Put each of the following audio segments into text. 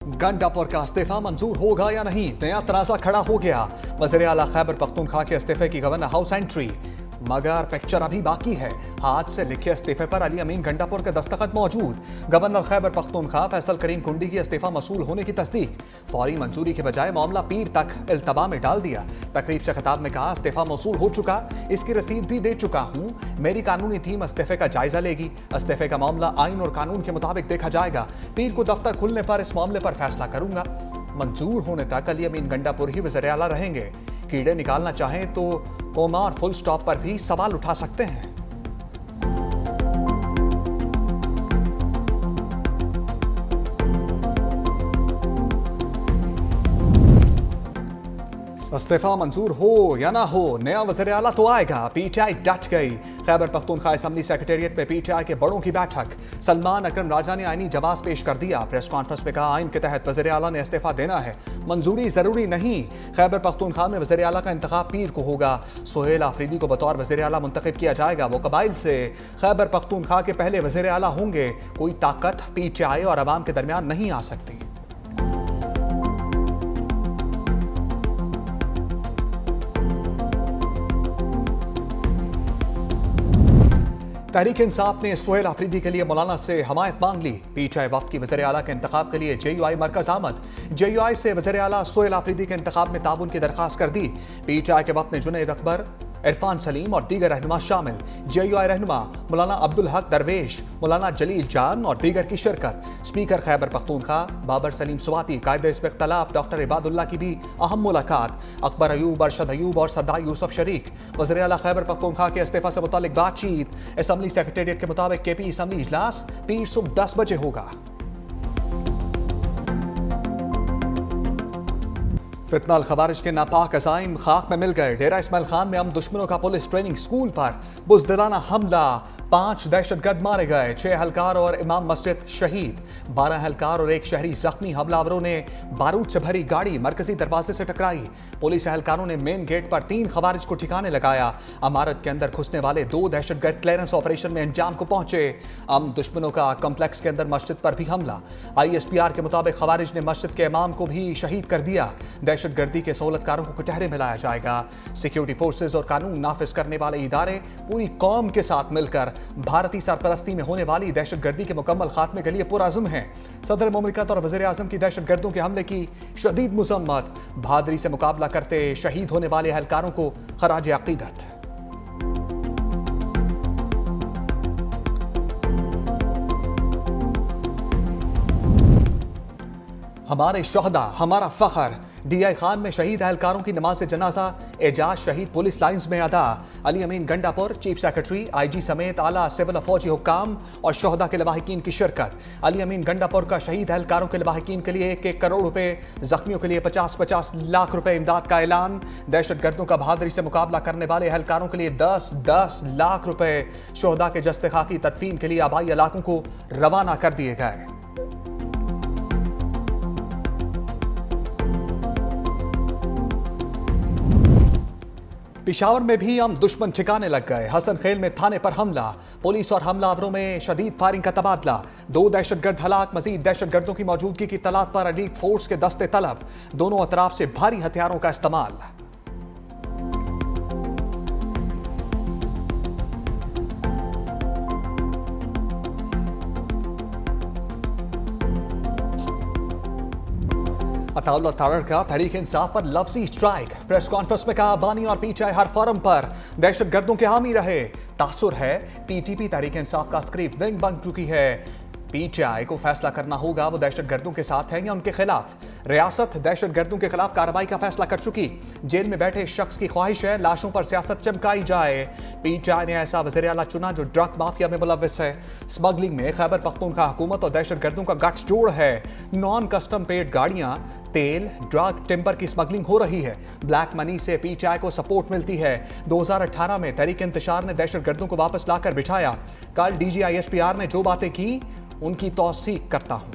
गंडापुर का इस्तीफा मंजूर होगा या नहीं, नया तनाजा खड़ा हो गया। वज़ीर आला खैबर पख्तूनख्वा के इस्तीफे की गवर्नर हाउस एंट्री, मगर पिक्चर अभी बाकी है। हाथ से लिखे इस्तीफे पर अली अमीन गंडापुर के दस्तखत मौजूद। गवर्नर खैबर पख्तूनख्वा फैसल करीम कुंडी की इस्तीफा मसूल होने की तस्दीक। फौरी मंजूरी के बजाय मामला पीर तक इल्तबा में डाल दिया। तकरीब से खिताब में कहा, इस्तीफा मसूल हो चुका, इसकी रसीद भी दे चुका हूँ। मेरी कानूनी टीम इस्तीफे का जायजा लेगी। इस्तीफे का मामला आइन और कानून के मुताबिक देखा जाएगा। पीर को दफ्तर खुलने पर इस मामले पर फैसला करूंगा। मंजूर होने तक अली अमीन गंडापुर ही वज़ीर आला रहेंगे। कीड़े निकालना चाहें तो कोमा और फुल स्टॉप पर भी सवाल उठा सकते हैं। इस्तीफा मंजूर हो या ना हो, नया वज़ीर आला तो आएगा। पीटीआई डट गई। खैबर पख्तूनख्वा असेंबली सेक्रेटेरिएट में पीटीआई के बड़ों की बैठक। सलमान अकरम राजा ने आईनी जवाब पेश कर दिया। प्रेस कॉन्फ्रेंस में कहा, आइन के तहत वज़ीर आला ने इस्तीफा देना है, मंजूरी जरूरी नहीं। खैबर पख्तूनख्वा में वज़ीर आला का इंतखाब पीर को होगा। सुहेल आफरीदी को बतौर वज़ीर आला मुंतखब किया जाएगा। वो कबाइल से खैबर पख्तूनख्वा के पहले वज़ीर आला होंगे। कोई ताकत पीटीआई और अवाम के दरमियान नहीं आ सकती। तहरीक इंसाफ ने सुहेल आफरीदी के लिए मौलाना से हमायत मांग ली। पीटीआई वफ्द की वज़ीर आला के इंतखाब के लिए जेयूआई मरकज आमद। जेयूआई से वज़ीर आला सुहेल आफरीदी के इंतखाब में ताउन की दरखास्त कर दी। पीटीआई के वफ्द ने जुनैद अकबर, इरफान सलीम और दीगर रहनुमा शामिल। जेयूआई रहनुमा मौलाना अब्दुल हक दरवेश, मौलाना जलील जान और दीगर की शिरकत। स्पीकर खैबर पख्तूनख्वा बाबर सलीम स्वाति, कायद इस इख्तलाफ डॉक्टर इबादुल्ला की भी अहम मुलाकात। अकबर अयूब, अरशद अयूब और सरदार यूसुफ शरीक। वज़ीर आला खैबर पख्तूनख्वा के इस्तीफा से मुतालिक बातचीत। असेंबली सेक्रेटेरिएट के मुताबिक केपी असेंबली इजलास पीर सुबह 10 बजे होगा। फितनाल खवारिज के नापाक अज़ाइम खाक में मिल गए। डेरा इस्माइल खान में हम दुश्मनों का पुलिस ट्रेनिंग स्कूल पर बुज़दिलाना हमला। 5 दहशतगर्द मारे गए, 6 एहलकार और इमाम मस्जिद शहीद। 12 एहलकार और 1 शहरी जख्मी। हमलावरों ने बारूद से भरी गाड़ी मरकजी दरवाजे से टकराई। पुलिस एहलकारों ने मेन गेट पर 3 खवारिज को ठिकाने लगाया। इमारत के अंदर घुसने वाले 2 दहशतगर्द क्लियरेंस ऑपरेशन में अंजाम को पहुंचे। हम दुश्मनों का कम्प्लेक्स के अंदर मस्जिद पर भी हमला। ISPR के मुताबिक खवारिज ने मस्जिद के इमाम को भी शहीद कर दिया। दहशतगर्दी के सहूलतकारों को कटहरे में लाया जाएगा। सिक्योरिटी फोर्सेज और कानून नाफिज करने वाले इदारे पूरी कौम के साथ मिलकर भारतीय सरपरस्ती में होने वाली दहशतगर्दी के मुकम्मल खात्मे के लिए पुरअज़्म हैं। सदर मुमलिकत और वज़ीर आज़म की दहशतगर्दों के हमले की शदीद मुज़म्मत। बहादुरी से मुकाबला करते शहीद होने वाले एहलकारों को खराज अक़ीदत। हमारे शहदा हमारा फख्र। DI खान में शहीद एहलकारों की नमाज जनाजा एजाज शहीद पुलिस लाइंस में अदा। अली अमीन गंडापुर, चीफ सेक्रेटरी, IG समेत आला सिविल फौजी हुक्काम और शहदा के लवाहिकीन की शिरकत। अली अमीन गंडापुर का शहीद एहलकारों के लवाहिकीन के लिए 1-1 करोड़ रुपए, जख्मियों के लिए 50-50 लाख रुपए इमदाद का ऐलान। दहशतगर्दों का बहादुरी से मुकाबला करने वाले एहलकारों के लिए 10-10 लाख रुपए। शहदा के जस्ते खाकी तदफीन के लिए आबाई इलाकों को रवाना कर दिए गए। पिशावर में भी हम दुश्मन ठिकाने लग गए। हसन खेल में थाने पर हमला। पुलिस और हमलावरों में शदीद फायरिंग का तबादला। 2 दहशतगर्द हलाक। मजीद दहशतगर्दों की मौजूदगी की तलाश पर एलीट फोर्स के दस्ते तलब। दोनों अतराफ से भारी हथियारों का इस्तेमाल। अताउल्लाह तारड़ का तहरीक इंसाफ पर लफ्जी स्ट्राइक। प्रेस कॉन्फ्रेंस में कहा, बानी और पीटीआई हर फोरम पर दहशतगर्दों के हामी रहे। तासुर है TTP तहरीक इंसाफ का स्क्रीप विंग बन चुकी है। पीटीआई को फैसला करना होगा वो दहशतगर्दों के साथ हैं या उनके खिलाफ। रियासत दहशतगर्दों के खिलाफ कार्रवाई का फैसला कर चुकी। जेल में बैठे शख्स की ख्वाहिश है लाशों पर सियासत चमकाई जाए। पीटीआई ने ऐसा वज़ीर आला चुना जो ड्रग माफिया में मुलव्विस है। स्मगलिंग में खैबर पख्तूनख्वा हुकूमत और दहशतगर्दों का गठजोड़ है। नॉन कस्टम पेड गाड़ियां, तेल, ड्रग, टिम्बर की स्मगलिंग हो रही है। ब्लैक मनी से पीटीआई को सपोर्ट मिलती है। 2018 में तहरीक इंतशार ने दहशतगर्दों को वापस लाकर बिठाया। कल DG ISPR ने जो बातें की उनकी तौसीक करता हूं।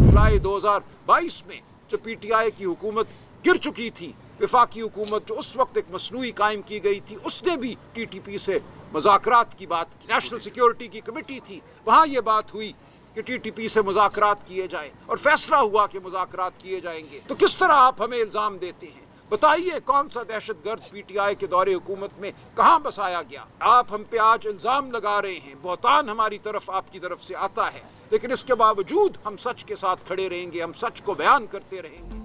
जुलाई 2022 में जब PTI की हुकूमत गिर चुकी थी, वफाकी हुकूमत जो उस वक्त एक मसनूई कायम की गई थी, उसने भी TTP से मुज़ाकरात की बात की। नेशनल सिक्योरिटी की कमेटी थी, वहाँ ये बात हुई कि टीटीपी से मुज़ाकरात किए जाए और फैसला हुआ कि मुज़ाकरात किए जाएंगे। तो किस तरह आप हमें इल्ज़ाम देते हैं? बताइए कौन सा दहशतगर्द पीटीआई के दौरे हुकूमत में कहाँ बसाया गया? आप हम पे आज इल्ज़ाम लगा रहे हैं, बहतान हमारी तरफ आपकी तरफ से आता है, लेकिन इसके बावजूद हम सच के साथ खड़े रहेंगे, हम सच को बयान करते रहेंगे।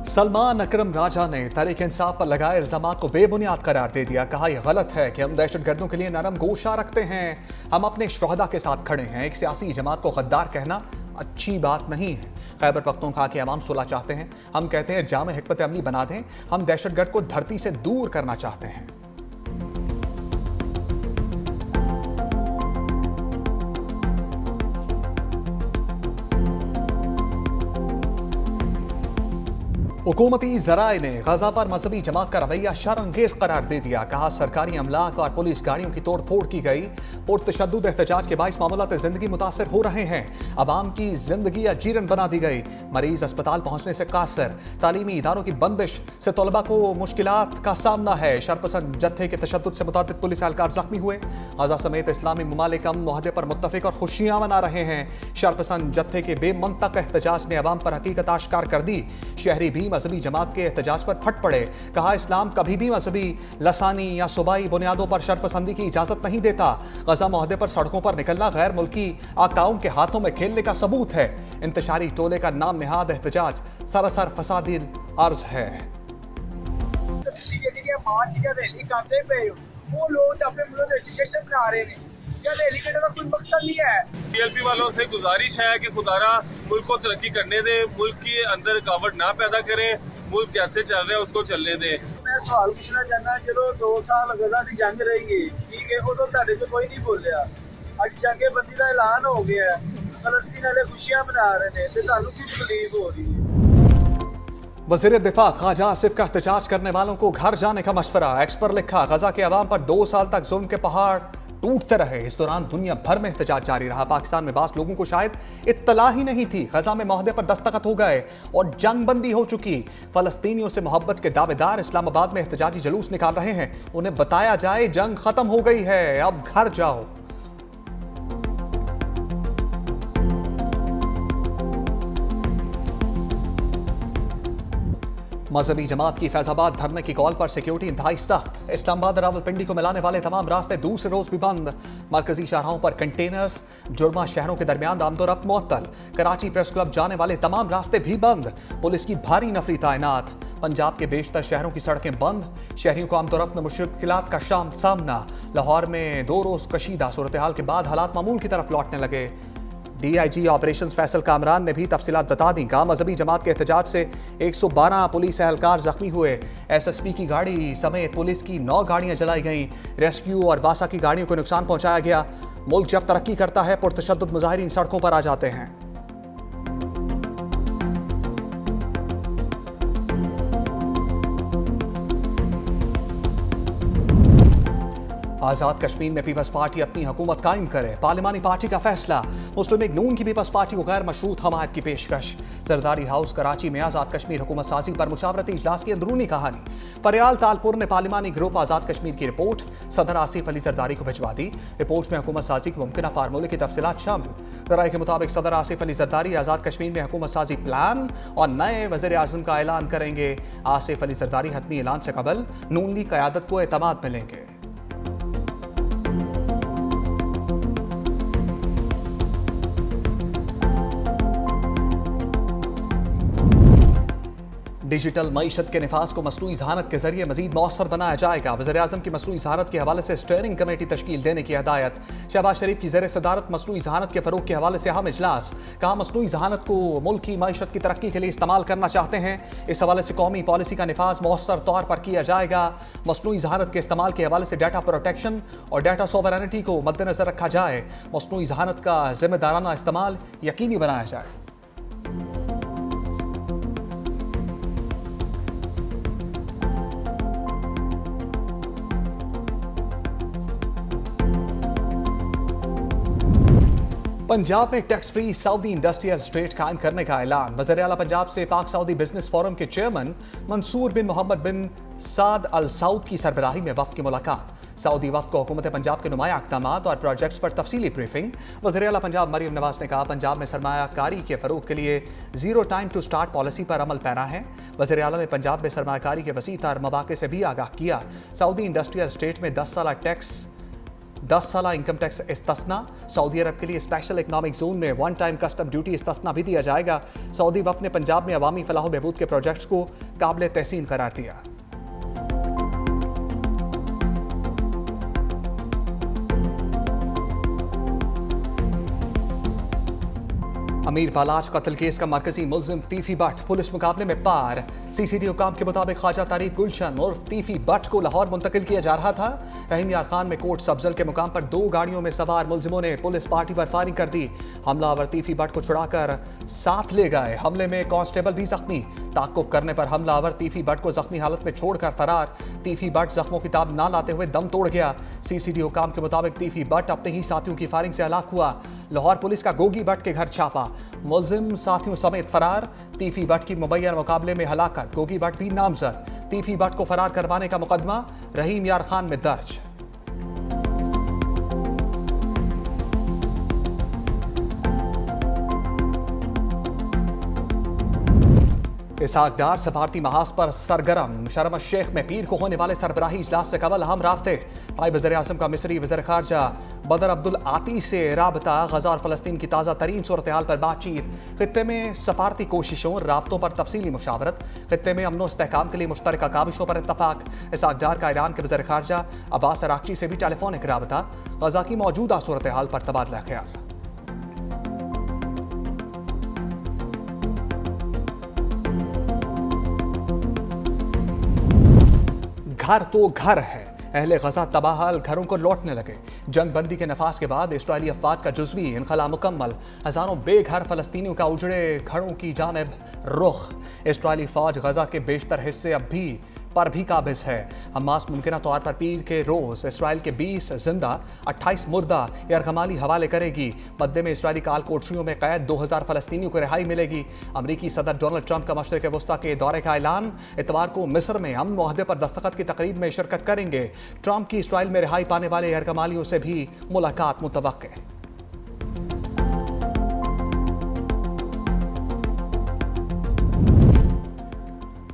सलमान अकरम राजा ने तहरीक इंसाफ पर लगाए इल्जामात को बेबुनियाद करार दे दिया। कहा यह गलत है कि हम दहशतगर्दों के लिए नरम गोशा रखते हैं। हम अपने शुहदा के साथ खड़े हैं। एक सियासी जमात को गद्दार कहना अच्छी बात नहीं है। खैबर पख्तूनख्वा के अवाम सुलह चाहते हैं। हम कहते हैं जाम हिकमत अमली बना दें। हम दहशतगर्द को धरती से दूर करना चाहते हैं। हुकूमती ज़राए ने गजा पर मजहबी जमात का रवैया शर्मंगेज करार दे दिया। कहा सरकारी अमलाक और पुलिस गाड़ियों की तोड़ फोड़ की गई। पुरतशद्दुद एहतजाज के बाइस मामलात जिंदगी मुतासर हो रहे हैं। अवाम की जिंदगी अजीरन बना दी गई। मरीज अस्पताल पहुंचने से कासर। तालीमी इदारों की बंदिश से तलबा को मुश्किलात का सामना है। शरपसंद जत्थे के तशद्दुद से मुतादिद पुलिस एहलकार जख्मी हुए। गजा समेत इस्लामी ममालिक मुआहदे पर मुत्तफिक और खुशियां मना रहे हैं। शरपसंद जत्थे के बेमंतक एहतजाज ने अवाम पर हकीकत आश्कार कर दी। शहरी भी मजहबी जमात के एहतजाज पर फट पड़े। कहा इस्लाम कभी भी मजहबी लसानी या सूबाई बुनियादों पर शरपसंदी की इजाजत नहीं देता। गजा मुआहदे पर सड़कों पर निकलना गैर मुल्की आकाओं के हाथों में खेलने का सबूत है। इंतशारी टोले का नाम निहाद एहतजाज सरासर फसादी अर्ज है। वो लोग अपने मुल्क में एजुकेशन बना रहे हैं, रैली करने का कोई मकसद नहीं है। टीएलपी वालों से गुजारिश है कि खुदारा मुल्क को तरक्की करने दे, मुल्क के अंदर रुकावट ना पैदा करें, मुल्क जैसे चल रहा है उसको चलने दे। मैं सवाल पूछना चाहना, चलो 2 साल गजा की जंग रही है, ठीक है, उदों तुहाडे तो कोई नहीं बोलिया। अज जंगे बंदी का ऐलान हो गया है, फलस्तीन वाले खुशियां मना रहे हैं, तो सानू की तकलीफ हो रही है। वज़ीर दिफा ख्वाजा आसिफ का एहतजाज करने वालों को घर जाने का मशवरा। एक्स पर लिखा गजा के अवाम पर 2 साल तक जुल्म के पहाड़ टूटते रहे। इस दौरान दुनिया भर में एहतजाज जारी रहा। पाकिस्तान में बास लोगों को शायद इत्तला ही नहीं थी। गजा में मुआहदे पर दस्तखत हो गए और जंग बंदी हो चुकी। फलस्तीनियों से मोहब्बत के दावेदार इस्लामाबाद में एहतजाजी जुलूस निकाल रहे हैं। उन्हें बताया जाए जंग खत्म हो गई है, अब घर जाओ। मजहबी जमात की फैजाबाद धरने की कॉल पर सिक्योरिटी इंतहाई सख्त। इस्लामाबाद रावलपिंडी को मिलाने वाले तमाम रास्ते दूसरे रोज भी बंद। मरकजी शाहराहों पर कंटेनर्स। जुर्मा शहरों के दरमियान आमदोरफ्त मुअत्तल। कराची प्रेस क्लब जाने वाले तमाम रास्ते भी बंद। पुलिस की भारी नफरी तैनात। पंजाब के बेशतर शहरों की सड़कें बंद। शहरियों को आमदोरफ्त में मुश्किलात का सामना। लाहौर में 2 रोज कशीदा सूरत हाल के बाद हालात मामूल की तरफ लौटने लगे। डीआईजी ऑपरेशंस फैसल कामरान ने भी तफसीलात बता दी। कहा मजहबी जमात के एहतजाज से 112 पुलिस एहलकार जख्मी हुए। एसएसपी की गाड़ी समेत पुलिस की 9 गाड़ियां जलाई गईं। रेस्क्यू और वासा की गाड़ियों को नुकसान पहुंचाया गया। मुल्क जब तरक्की करता है पुरतशद्दुद मुजाहिरीन सड़कों पर आ जाते हैं। आज़ाद कश्मीर में पीपल्स पार्टी अपनी हुकूमत कायम करे। पार्लिमानी पार्टी का फैसला। मुस्लिम लीग नून की पीपल्स पार्टी को गैर मशरूत हमायत की पेशकश। जरदारी हाउस कराची में आज़ाद कश्मीर हुकूमत साजी पर मुशावरती इजलास की अंदरूनी कहानी। परियाल तालपुर ने पार्लिमानी ग्रुप आज़ाद कश्मीर की रिपोर्ट सदर आसिफ अली जरदारी को भिजवा दी। रिपोर्ट में हुकूमत साजी के मुमकिन फार्मूले की तफसीलात शामिल। जराये के मुताबिक सदर आसिफ अली जरदारी आज़ाद कश्मीर में हुकूमत साजी प्लान और नए वज़ीर आज़म का ऐलान करेंगे। आसिफ अली जरदारी हतमी ऐलान से कबल नून लीग क़यादत को एतमाद मिलेंगे। डिजिटल मईशत के निफाज को मसनूई ज़हानत के जरिए मजीद मौसर बनाया जाएगा। वज़ीर आज़म की मसनूई ज़हानत के हवाले से स्टीयरिंग कमेटी तश्कील देने की हदायत। शहबाज शरीफ की ज़ेर सदारत मसनूई ज़हानत के फ़रोग के हवाले से अहम इजलास। कहा मसनूई ज़हानत को मुल्क की मईशत की तरक्की के लिए इस्तेमाल करना चाहते हैं। इस हवाले से कौमी पॉलिसी का निफाज मौसर तौर पर किया जाएगा। मसनूई ज़हानत के इस्तेमाल के हवाले से डाटा प्रोटेक्शन और डाटा सॉवरेनिटी को मद्देनजर रखा जाए। मसनूई ज़हानत का जिम्मेदाराना इस्तेमाल यकीनी बनाया जाए। पंजाब में tax free Saudi industrial state कायम करने का ऐलान। वज़ीर आला पंजाब से पाक सऊदी बिजनेस फोरम के चेयरमैन मंसूर बिन मोहम्मद बिन साद अल सऊद की सरबराही में वफ़द की मुलाकात। सऊदी वफ़द को हुकूमत पंजाब के नुमाया इक़दाम और प्रोजेक्ट्स पर तफसीली ब्रीफिंग। वज़ीर आला पंजाब मरियम नवाज ने कहा, पंजाब में सरमायाकारी के फ़रोग के लिए zero time to start policy पर अमल पैरा है। वज़ीर आला ने पंजाब में सरमायाकारी के वसी तर मौक़े से भी आगाह किया। सऊदी इंडस्ट्रियल स्टेट में 10 साल इनकम टैक्स इस्तिस्ना। सऊदी अरब के लिए स्पेशल इकनॉमिक जोन में वन टाइम कस्टम ड्यूटी इस्तिस्ना भी दिया जाएगा। सऊदी वफ़द ने पंजाब में अवामी फलाह बहबूद के प्रोजेक्ट्स को काबिल तहसीन करार दिया। अमीर बालाच कत्ल केस का मरकजी मुल्जिम तीफी भट्ट पुलिस मुकाबले में पार। सीसीडी हुकाम के मुताबिक ख्वाजा तारीफ गुलशन उर्फ तीफी भट्ट को लाहौर मुंतकिल किया जा रहा था। रहीम यार खान में कोट सब्जल के मुकाम पर 2 गाड़ियों में सवार मुल्जिमों ने पुलिस पार्टी पर फायरिंग कर दी। हमलावर तीफी भट्ट को छुड़ाकर साथ ले गए। हमले में कांस्टेबल भी जख्मी। ताक़ुब करने पर हमलावर तीफी भट्ट को जख्मी हालत में छोड़कर फरार। तीफी भट्ट जख्मों की ताब ना लाते हुए दम तोड़ गया। सीसीडी हुकाम के मुताबिक तीफी भट्ट अपने ही साथियों की फायरिंग से हलाक हुआ। लाहौर पुलिस का गोगी भट्ट के घर छापा, मुल्जिम साथियों समेत फरार। तीफी भट्ट की मुबैना मुकाबले में हलाकत, गोगी भट्ट भी नामजद। तीफी भट्ट को फरार करवाने का मुकदमा रहीम यार खान में दर्ज। इसहाक डार सफारती महाज पर सरगर्म। शर्म शेख में पीर को होने वाले सरबराही इजलास से कबल अहम राब्ते। नायब वज़ीर आज़म का मिस्री वज़ीर ख़ारजा बदर अब्दुल आती से राबता। गज़ा और फ़लस्तीन की ताज़ा तरीन सूरत हाल पर बातचीत। खित्ते में सफारती कोशिशों राब्तों पर तफसीली मुशावरत। खित्ते में अमन व इस्तेहकाम के लिए मुश्तरका काविशों पर इत्तफाक। इसहाक डार का ईरान के वज़ीर ख़ारजा अब्बास अराक़ची से भी टेलीफोनिक राबता। गज़ा की मौजूदा सूरत हाल पर तबादला ख्याल। घर तो घर है, अहले गज़ा तबाहल घरों को लौटने लगे। जंग बंदी के नफाज के बाद इसराइली अफवाज का जुज़वी इनखला मुकम्मल। हज़ारों बेघर फ़लस्तीनियों का उजड़े घरों की जानिब रुख। इसराइली फ़ौज गज़ा के बेशतर हिस्से अब भी पर भी काबिज है। हमास मुमकिन तौर पर पीर के रोज़ इसराइल के 20 जिंदा 28 मुर्दा यरगमाली हवाले करेगी। मद्दे में इसराइली काल कोठरियों में कैद 2000 फ़लस्तीनियों को रिहाई मिलेगी। अमरीकी सदर डोनाल्ड ट्रंप का मशरिक़ वस्ता के दौरे का ऐलान। इतवार को मिस्र में अमन मुआहदे पर दस्तखत की तकरीब में शिरकत करेंगे। ट्रंप की इसराइल में रिहाई पाने वाले यरगमालियों से भी मुलाकात मुतवक्के।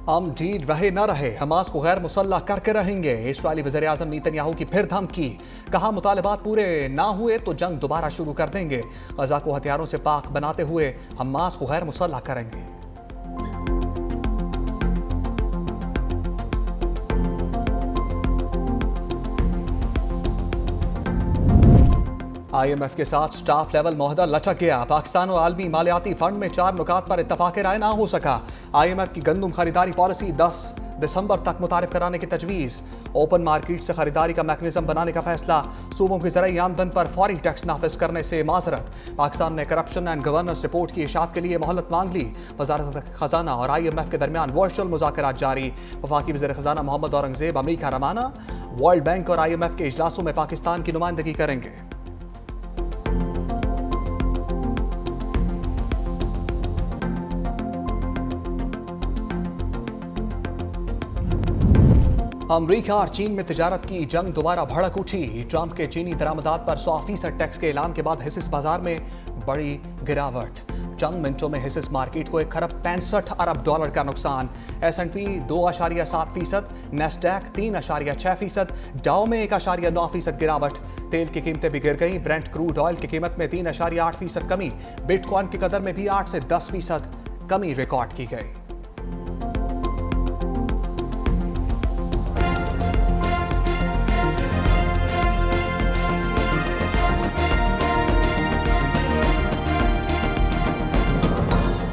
हम डील रहे न रहे, हमास को गैर मुसल्लह करके रहेंगे। इस्राएली वज़ीर आज़म नेतन्याहू की फिर धमकी। कहा, मुतालबात पूरे ना हुए तो जंग दोबारा शुरू कर देंगे। गज़ा को हथियारों से पाक बनाते हुए हमास को गैर मुसल्लह करेंगे। IMF के साथ स्टाफ लेवल मुआहदा लटक गया। पाकिस्तान और आलमी मालियाती फंड में 4 नुकात पर इत्तफाक राय ना हो सका। IMF की गंदम खरीदारी पॉलिसी 10 दिसंबर तक मुतारिफ कराने की तजवीज़। ओपन मार्केट से खरीदारी का मैकेनिज्म बनाने का फैसला। सूबों की ज़राई आमदन पर फौरी टैक्स नाफिज करने से माजरत। पाकिस्तान ने करप्शन एंड गवर्नेंस रिपोर्ट की इशाअत के लिए मोहलत मांग ली। वज़ारत ख़जाना और IMF के दरमियान वर्चुअल मुज़ाकरात जारी। वफाकी वज़ीर ख़जाना मोहम्मद औरंगज़ेब अमरीका रवाना। वर्ल्ड बैंक और IMF के इजलासों में पाकिस्तान की नुमाइंदगी करेंगे। अमरीका और चीन में तिजारत की जंग दोबारा भड़क उठी। ट्रंप के चीनी दरामदात पर 100% टैक्स के ऐलान के बाद हिस्सेस बाजार में बड़ी गिरावट। चंद मिनटों में हिस्सेस मार्केट को 1 खरब 65 अरब डॉलर का नुकसान। S&P 2.7%, नेस्डैक 3.6%, डाउ में 1.9% गिरावट। तेल की कीमतें भी गिर गईं। ब्रेंट क्रूड ऑयल की कीमत में 3.8% कमी। बिटकॉइन की कदर में भी 8 से 10% कमी रिकॉर्ड की गई।